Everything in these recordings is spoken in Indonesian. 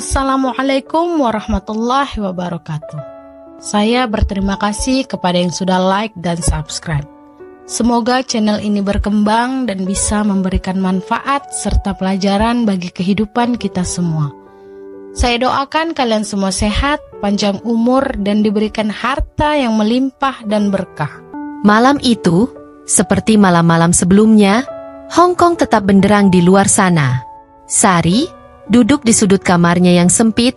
Assalamualaikum warahmatullahi wabarakatuh. Saya berterima kasih kepada yang sudah like dan subscribe. Semoga channel ini berkembang dan bisa memberikan manfaat serta pelajaran bagi kehidupan kita semua. Saya doakan kalian semua sehat, panjang umur, dan diberikan harta yang melimpah dan berkah. Malam itu, seperti malam-malam sebelumnya, Hong Kong tetap benderang di luar sana. Sari duduk di sudut kamarnya yang sempit,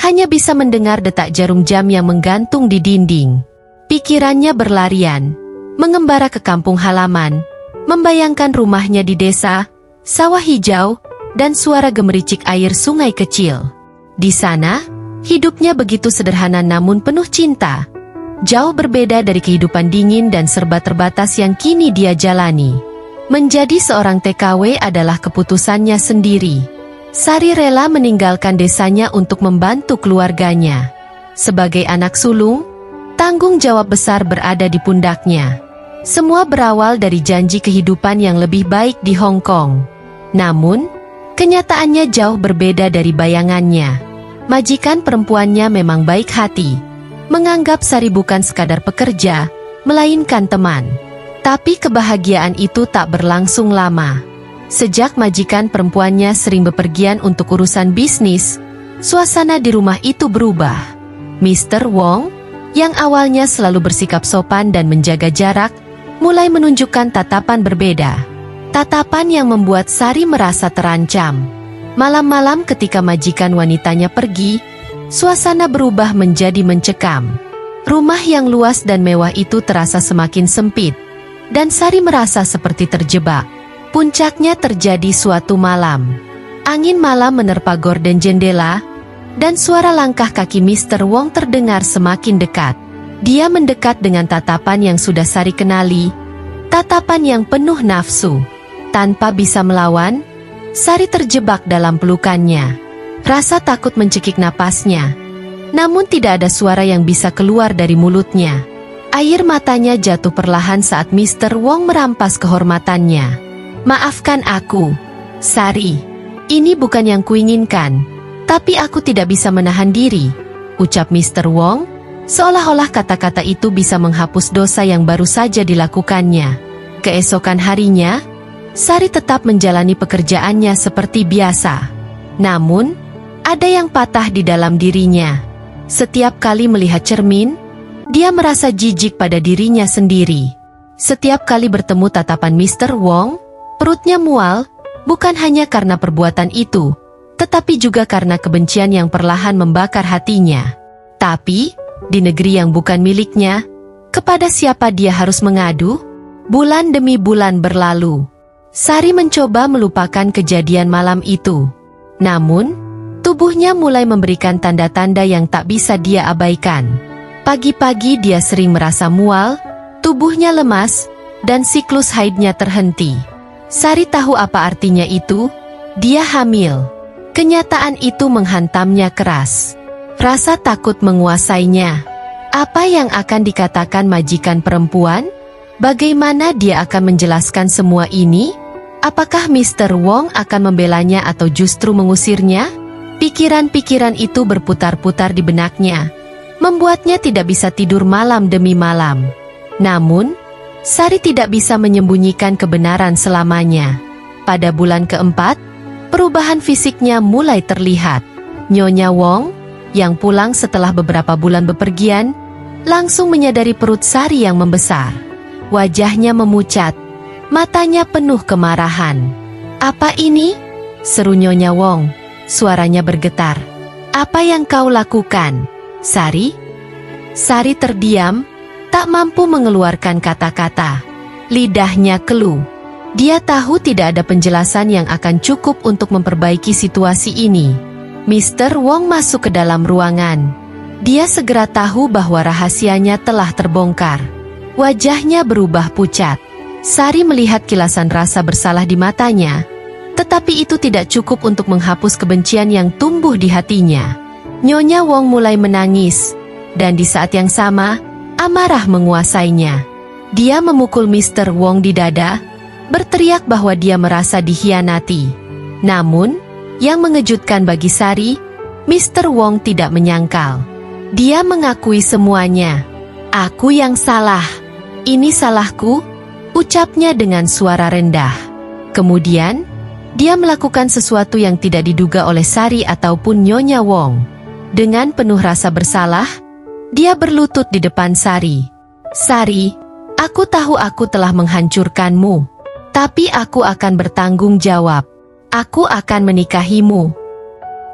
hanya bisa mendengar detak jarum jam yang menggantung di dinding. Pikirannya berlarian, mengembara ke kampung halaman, membayangkan rumahnya di desa, sawah hijau, dan suara gemericik air sungai kecil. Di sana, hidupnya begitu sederhana namun penuh cinta. Jauh berbeda dari kehidupan dingin dan serba terbatas yang kini dia jalani. Menjadi seorang TKW adalah keputusannya sendiri. Sari rela meninggalkan desanya untuk membantu keluarganya. Sebagai anak sulung, tanggung jawab besar berada di pundaknya. Semua berawal dari janji kehidupan yang lebih baik di Hong Kong. Namun, kenyataannya jauh berbeda dari bayangannya. Majikan perempuannya memang baik hati, menganggap Sari bukan sekadar pekerja, melainkan teman. Tapi kebahagiaan itu tak berlangsung lama. Sejak majikan perempuannya sering bepergian untuk urusan bisnis, suasana di rumah itu berubah. Mr. Wong, yang awalnya selalu bersikap sopan dan menjaga jarak, mulai menunjukkan tatapan berbeda. Tatapan yang membuat Sari merasa terancam. Malam-malam ketika majikan wanitanya pergi, suasana berubah menjadi mencekam. Rumah yang luas dan mewah itu terasa semakin sempit, dan Sari merasa seperti terjebak. Puncaknya terjadi suatu malam. Angin malam menerpa gorden jendela, dan suara langkah kaki Mr. Wong terdengar semakin dekat. Dia mendekat dengan tatapan yang sudah Sari kenali, tatapan yang penuh nafsu. Tanpa bisa melawan, Sari terjebak dalam pelukannya. Rasa takut mencekik napasnya. Namun tidak ada suara yang bisa keluar dari mulutnya. Air matanya jatuh perlahan saat Mr. Wong merampas kehormatannya. Maafkan aku, Sari. Ini bukan yang kuinginkan, tapi aku tidak bisa menahan diri, ucap Mr. Wong, seolah-olah kata-kata itu bisa menghapus dosa yang baru saja dilakukannya. Keesokan harinya, Sari tetap menjalani pekerjaannya seperti biasa. Namun, ada yang patah di dalam dirinya. Setiap kali melihat cermin, dia merasa jijik pada dirinya sendiri. Setiap kali bertemu tatapan Mr. Wong, perutnya mual, bukan hanya karena perbuatan itu, tetapi juga karena kebencian yang perlahan membakar hatinya. Tapi, di negeri yang bukan miliknya, kepada siapa dia harus mengadu? Bulan demi bulan berlalu. Sari mencoba melupakan kejadian malam itu. Namun, tubuhnya mulai memberikan tanda-tanda yang tak bisa dia abaikan. Pagi-pagi dia sering merasa mual, tubuhnya lemas, dan siklus haidnya terhenti. Sari tahu apa artinya itu. Dia hamil. Kenyataan itu menghantamnya keras. Rasa takut menguasainya. Apa yang akan dikatakan majikan perempuan? Bagaimana dia akan menjelaskan semua ini? Apakah Mr. Wong akan membelanya atau justru mengusirnya? Pikiran-pikiran itu berputar-putar di benaknya, membuatnya tidak bisa tidur malam demi malam. Namun, Sari tidak bisa menyembunyikan kebenaran selamanya. Pada bulan keempat, perubahan fisiknya mulai terlihat. Nyonya Wong, yang pulang setelah beberapa bulan bepergian, langsung menyadari perut Sari yang membesar. Wajahnya memucat, matanya penuh kemarahan. "Apa ini?" seru Nyonya Wong, suaranya bergetar. "Apa yang kau lakukan, Sari?" Sari terdiam, tak mampu mengeluarkan kata-kata. Lidahnya keluh. Dia tahu tidak ada penjelasan yang akan cukup untuk memperbaiki situasi ini. Mr. Wong masuk ke dalam ruangan. Dia segera tahu bahwa rahasianya telah terbongkar. Wajahnya berubah pucat. Sari melihat kilasan rasa bersalah di matanya, tetapi itu tidak cukup untuk menghapus kebencian yang tumbuh di hatinya. Nyonya Wong mulai menangis, dan di saat yang sama, amarah menguasainya. Dia memukul Mr. Wong di dada, berteriak bahwa dia merasa dikhianati. Namun, yang mengejutkan bagi Sari, Mr. Wong tidak menyangkal. Dia mengakui semuanya. "Aku yang salah. Ini salahku," ucapnya dengan suara rendah. Kemudian, dia melakukan sesuatu yang tidak diduga oleh Sari ataupun Nyonya Wong. Dengan penuh rasa bersalah, dia berlutut di depan Sari. "Sari, aku tahu aku telah menghancurkanmu. Tapi aku akan bertanggung jawab. Aku akan menikahimu."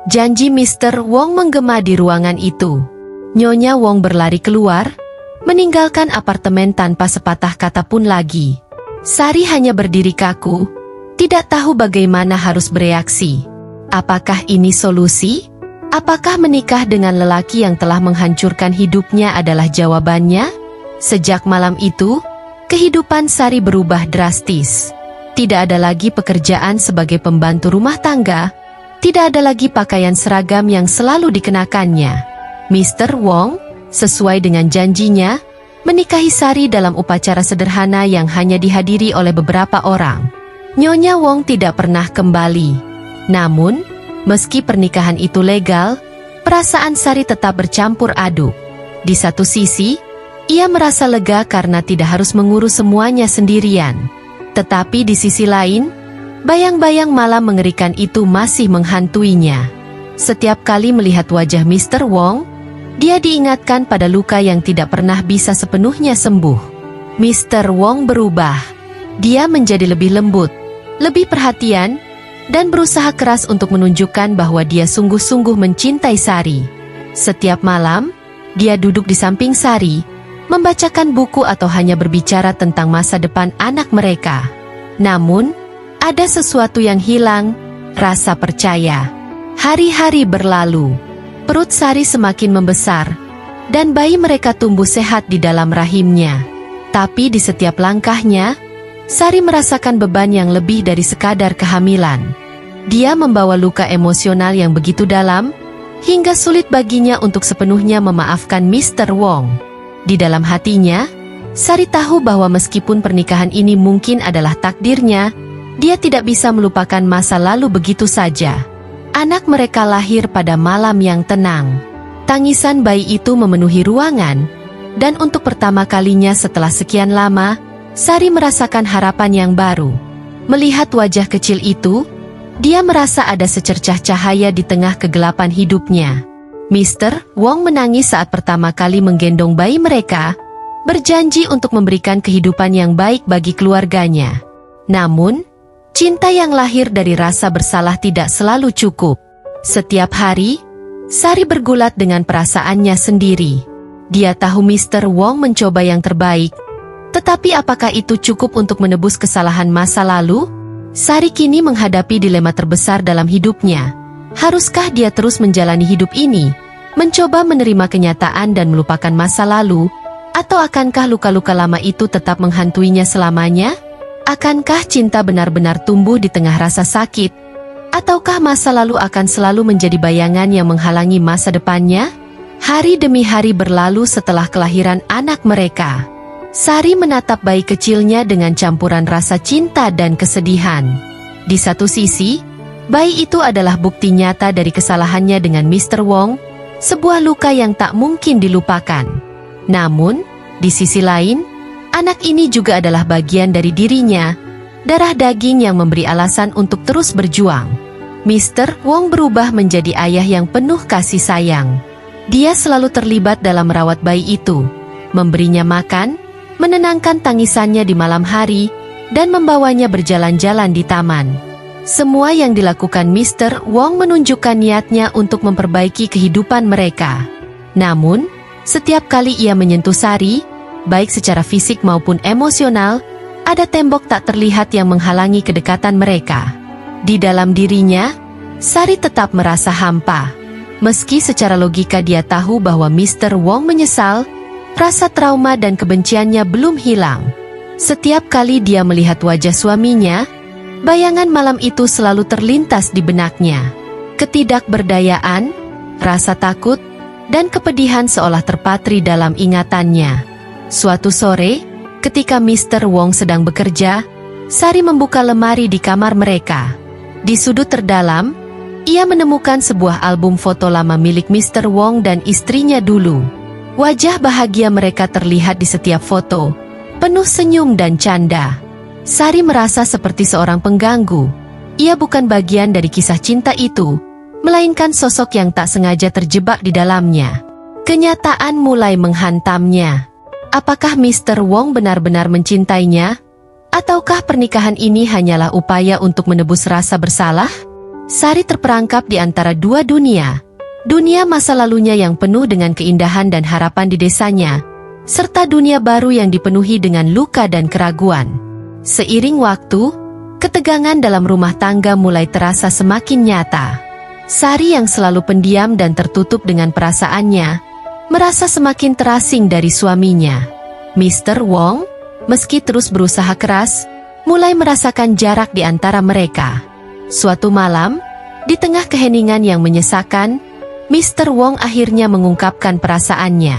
Janji Mr. Wong menggema di ruangan itu. Nyonya Wong berlari keluar, meninggalkan apartemen tanpa sepatah kata pun lagi. Sari hanya berdiri kaku, tidak tahu bagaimana harus bereaksi. Apakah ini solusi? Apakah menikah dengan lelaki yang telah menghancurkan hidupnya adalah jawabannya? Sejak malam itu, kehidupan Sari berubah drastis. Tidak ada lagi pekerjaan sebagai pembantu rumah tangga, tidak ada lagi pakaian seragam yang selalu dikenakannya. Mr. Wong, sesuai dengan janjinya, menikahi Sari dalam upacara sederhana yang hanya dihadiri oleh beberapa orang. Nyonya Wong tidak pernah kembali. Namun, meski pernikahan itu legal, perasaan Sari tetap bercampur aduk. Di satu sisi, ia merasa lega karena tidak harus mengurus semuanya sendirian. Tetapi di sisi lain, bayang-bayang malam mengerikan itu masih menghantuinya. Setiap kali melihat wajah Mr. Wong, dia diingatkan pada luka yang tidak pernah bisa sepenuhnya sembuh. Mr. Wong berubah. Dia menjadi lebih lembut, lebih perhatian, dan berusaha keras untuk menunjukkan bahwa dia sungguh-sungguh mencintai Sari. Setiap malam, dia duduk di samping Sari, membacakan buku atau hanya berbicara tentang masa depan anak mereka. Namun, ada sesuatu yang hilang, rasa percaya. Hari-hari berlalu. Perut Sari semakin membesar, dan bayi mereka tumbuh sehat di dalam rahimnya. Tapi di setiap langkahnya, Sari merasakan beban yang lebih dari sekadar kehamilan. Dia membawa luka emosional yang begitu dalam, hingga sulit baginya untuk sepenuhnya memaafkan Mr. Wong. Di dalam hatinya, Sari tahu bahwa meskipun pernikahan ini mungkin adalah takdirnya, dia tidak bisa melupakan masa lalu begitu saja. Anak mereka lahir pada malam yang tenang. Tangisan bayi itu memenuhi ruangan, dan untuk pertama kalinya setelah sekian lama, Sari merasakan harapan yang baru. Melihat wajah kecil itu, dia merasa ada secercah cahaya di tengah kegelapan hidupnya. Mr. Wong menangis saat pertama kali menggendong bayi mereka, berjanji untuk memberikan kehidupan yang baik bagi keluarganya. Namun, cinta yang lahir dari rasa bersalah tidak selalu cukup. Setiap hari, Sari bergulat dengan perasaannya sendiri. Dia tahu Mr. Wong mencoba yang terbaik, tetapi apakah itu cukup untuk menebus kesalahan masa lalu? Sari kini menghadapi dilema terbesar dalam hidupnya. Haruskah dia terus menjalani hidup ini, mencoba menerima kenyataan dan melupakan masa lalu, atau akankah luka-luka lama itu tetap menghantuinya selamanya? Akankah cinta benar-benar tumbuh di tengah rasa sakit? Ataukah masa lalu akan selalu menjadi bayangan yang menghalangi masa depannya? Hari demi hari berlalu setelah kelahiran anak mereka. Sari menatap bayi kecilnya dengan campuran rasa cinta dan kesedihan. Di satu sisi, bayi itu adalah bukti nyata dari kesalahannya dengan Mr. Wong, sebuah luka yang tak mungkin dilupakan. Namun, di sisi lain, anak ini juga adalah bagian dari dirinya, darah daging yang memberi alasan untuk terus berjuang. Mr. Wong berubah menjadi ayah yang penuh kasih sayang. Dia selalu terlibat dalam merawat bayi itu, memberinya makan, menenangkan tangisannya di malam hari, dan membawanya berjalan-jalan di taman. Semua yang dilakukan Mr. Wong menunjukkan niatnya untuk memperbaiki kehidupan mereka. Namun, setiap kali ia menyentuh Sari, baik secara fisik maupun emosional, ada tembok tak terlihat yang menghalangi kedekatan mereka. Di dalam dirinya, Sari tetap merasa hampa. Meski secara logika dia tahu bahwa Mr. Wong menyesal, rasa trauma dan kebenciannya belum hilang. Setiap kali dia melihat wajah suaminya, bayangan malam itu selalu terlintas di benaknya. Ketidakberdayaan, rasa takut, dan kepedihan seolah terpatri dalam ingatannya. Suatu sore, ketika Mr. Wong sedang bekerja, Sari membuka lemari di kamar mereka. Di sudut terdalam, ia menemukan sebuah album foto lama milik Mr. Wong dan istrinya dulu. Wajah bahagia mereka terlihat di setiap foto, penuh senyum dan canda. Sari merasa seperti seorang pengganggu. Ia bukan bagian dari kisah cinta itu, melainkan sosok yang tak sengaja terjebak di dalamnya. Kenyataan mulai menghantamnya. Apakah Mr. Wong benar-benar mencintainya? Ataukah pernikahan ini hanyalah upaya untuk menebus rasa bersalah? Sari terperangkap di antara dua dunia. Dunia masa lalunya yang penuh dengan keindahan dan harapan di desanya, serta dunia baru yang dipenuhi dengan luka dan keraguan. Seiring waktu, ketegangan dalam rumah tangga mulai terasa semakin nyata. Sari yang selalu pendiam dan tertutup dengan perasaannya, merasa semakin terasing dari suaminya. Mr. Wong, meski terus berusaha keras, mulai merasakan jarak di antara mereka. Suatu malam, di tengah keheningan yang menyesakan, Mr. Wong akhirnya mengungkapkan perasaannya.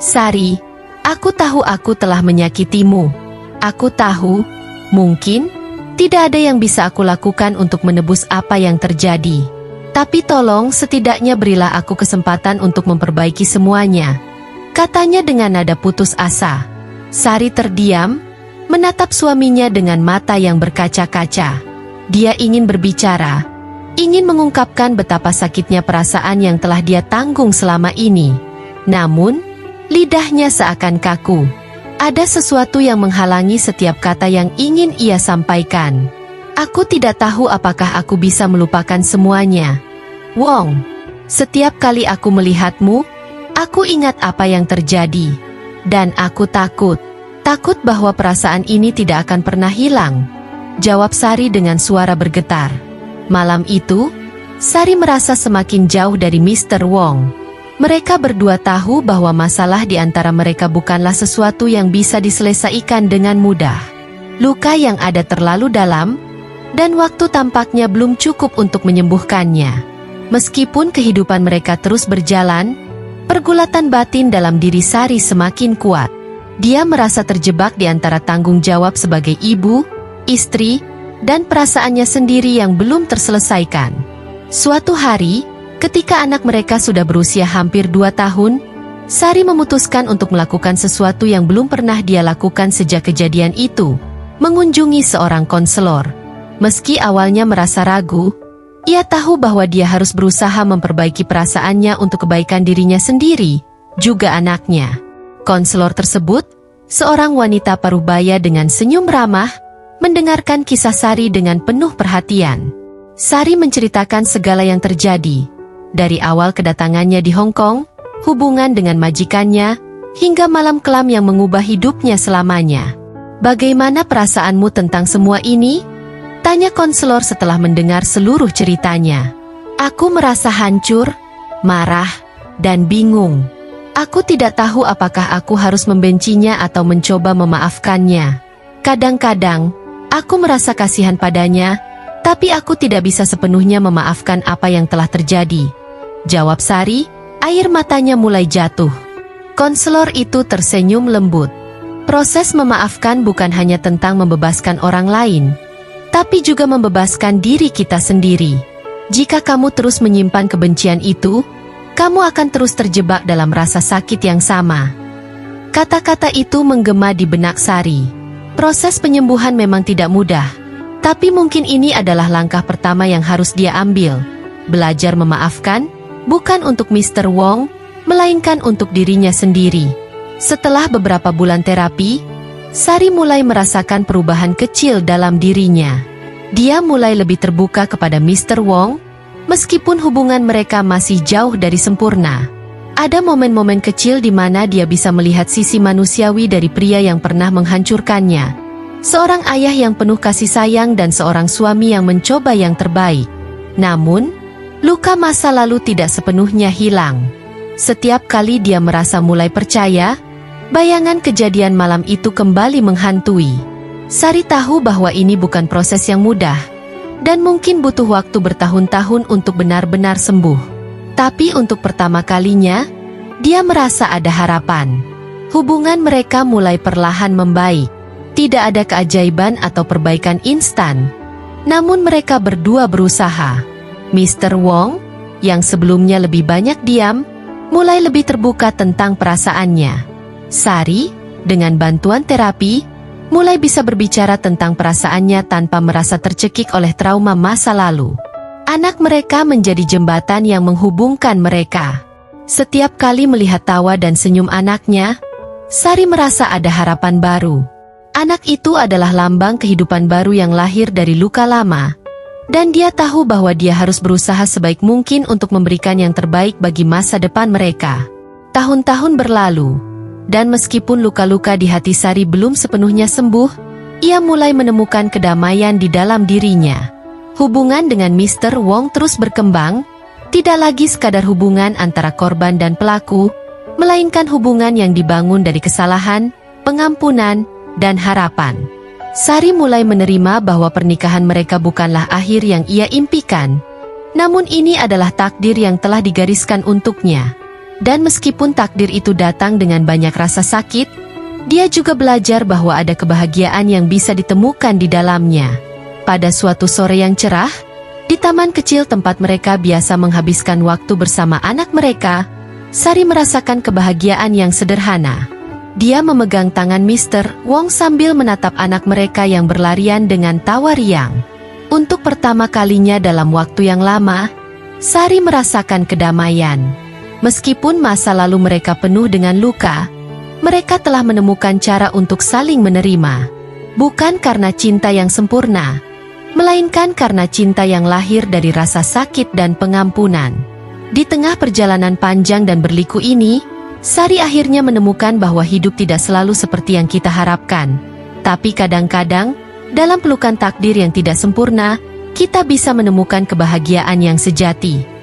Sari, aku tahu aku telah menyakitimu. Aku tahu, mungkin, tidak ada yang bisa aku lakukan untuk menebus apa yang terjadi. Tapi tolong setidaknya berilah aku kesempatan untuk memperbaiki semuanya. Katanya dengan nada putus asa. Sari terdiam, menatap suaminya dengan mata yang berkaca-kaca. Dia ingin berbicara, ingin mengungkapkan betapa sakitnya perasaan yang telah dia tanggung selama ini. Namun, lidahnya seakan kaku. Ada sesuatu yang menghalangi setiap kata yang ingin ia sampaikan. Aku tidak tahu apakah aku bisa melupakan semuanya. Wong, setiap kali aku melihatmu, aku ingat apa yang terjadi. Dan aku takut bahwa perasaan ini tidak akan pernah hilang. Jawab Sari dengan suara bergetar. Malam itu, Sari merasa semakin jauh dari Mr. Wong. Mereka berdua tahu bahwa masalah di antara mereka bukanlah sesuatu yang bisa diselesaikan dengan mudah. Luka yang ada terlalu dalam, dan waktu tampaknya belum cukup untuk menyembuhkannya. Meskipun kehidupan mereka terus berjalan, pergulatan batin dalam diri Sari semakin kuat. Dia merasa terjebak di antara tanggung jawab sebagai ibu, istri, dan perasaannya sendiri yang belum terselesaikan. Suatu hari, ketika anak mereka sudah berusia hampir 2 tahun, Sari memutuskan untuk melakukan sesuatu yang belum pernah dia lakukan sejak kejadian itu, mengunjungi seorang konselor. Meski awalnya merasa ragu, ia tahu bahwa dia harus berusaha memperbaiki perasaannya untuk kebaikan dirinya sendiri, juga anaknya. Konselor tersebut, seorang wanita parubaya dengan senyum ramah, mendengarkan kisah Sari dengan penuh perhatian. Sari menceritakan segala yang terjadi, dari awal kedatangannya di Hong Kong, hubungan dengan majikannya, hingga malam kelam yang mengubah hidupnya selamanya. Bagaimana perasaanmu tentang semua ini? Tanya konselor setelah mendengar seluruh ceritanya. Aku merasa hancur, marah, dan bingung. Aku tidak tahu apakah aku harus membencinya atau mencoba memaafkannya. Kadang-kadang, aku merasa kasihan padanya, tapi aku tidak bisa sepenuhnya memaafkan apa yang telah terjadi. Jawab Sari, air matanya mulai jatuh. Konselor itu tersenyum lembut. Proses memaafkan bukan hanya tentang membebaskan orang lain, tapi juga membebaskan diri kita sendiri. Jika kamu terus menyimpan kebencian itu, kamu akan terus terjebak dalam rasa sakit yang sama. Kata-kata itu menggema di benak Sari. Proses penyembuhan memang tidak mudah, tapi mungkin ini adalah langkah pertama yang harus dia ambil. Belajar memaafkan, bukan untuk Mr. Wong, melainkan untuk dirinya sendiri. Setelah beberapa bulan terapi, Sari mulai merasakan perubahan kecil dalam dirinya. Dia mulai lebih terbuka kepada Mr. Wong, meskipun hubungan mereka masih jauh dari sempurna. Ada momen-momen kecil di mana dia bisa melihat sisi manusiawi dari pria yang pernah menghancurkannya. Seorang ayah yang penuh kasih sayang dan seorang suami yang mencoba yang terbaik. Namun, luka masa lalu tidak sepenuhnya hilang. Setiap kali dia merasa mulai percaya, bayangan kejadian malam itu kembali menghantui. Sari tahu bahwa ini bukan proses yang mudah, dan mungkin butuh waktu bertahun-tahun untuk benar-benar sembuh. Tapi untuk pertama kalinya, dia merasa ada harapan. Hubungan mereka mulai perlahan membaik. Tidak ada keajaiban atau perbaikan instan. Namun mereka berdua berusaha. Mr. Wong, yang sebelumnya lebih banyak diam, mulai lebih terbuka tentang perasaannya. Sari, dengan bantuan terapi, mulai bisa berbicara tentang perasaannya tanpa merasa tercekik oleh trauma masa lalu. Anak mereka menjadi jembatan yang menghubungkan mereka. Setiap kali melihat tawa dan senyum anaknya, Sari merasa ada harapan baru. Anak itu adalah lambang kehidupan baru yang lahir dari luka lama, dan dia tahu bahwa dia harus berusaha sebaik mungkin untuk memberikan yang terbaik bagi masa depan mereka. Tahun-tahun berlalu, dan meskipun luka-luka di hati Sari belum sepenuhnya sembuh, ia mulai menemukan kedamaian di dalam dirinya. Hubungan dengan Mr. Wong terus berkembang, tidak lagi sekadar hubungan antara korban dan pelaku, melainkan hubungan yang dibangun dari kesalahan, pengampunan, dan harapan. Sari mulai menerima bahwa pernikahan mereka bukanlah akhir yang ia impikan, namun ini adalah takdir yang telah digariskan untuknya. Dan meskipun takdir itu datang dengan banyak rasa sakit, dia juga belajar bahwa ada kebahagiaan yang bisa ditemukan di dalamnya. Pada suatu sore yang cerah, di taman kecil tempat mereka biasa menghabiskan waktu bersama anak mereka, Sari merasakan kebahagiaan yang sederhana. Dia memegang tangan Mr. Wong sambil menatap anak mereka yang berlarian dengan tawa riang. Untuk pertama kalinya dalam waktu yang lama, Sari merasakan kedamaian. Meskipun masa lalu mereka penuh dengan luka, mereka telah menemukan cara untuk saling menerima. Bukan karena cinta yang sempurna, melainkan karena cinta yang lahir dari rasa sakit dan pengampunan. Di tengah perjalanan panjang dan berliku ini, Sari akhirnya menemukan bahwa hidup tidak selalu seperti yang kita harapkan. Tapi kadang-kadang, dalam pelukan takdir yang tidak sempurna, kita bisa menemukan kebahagiaan yang sejati.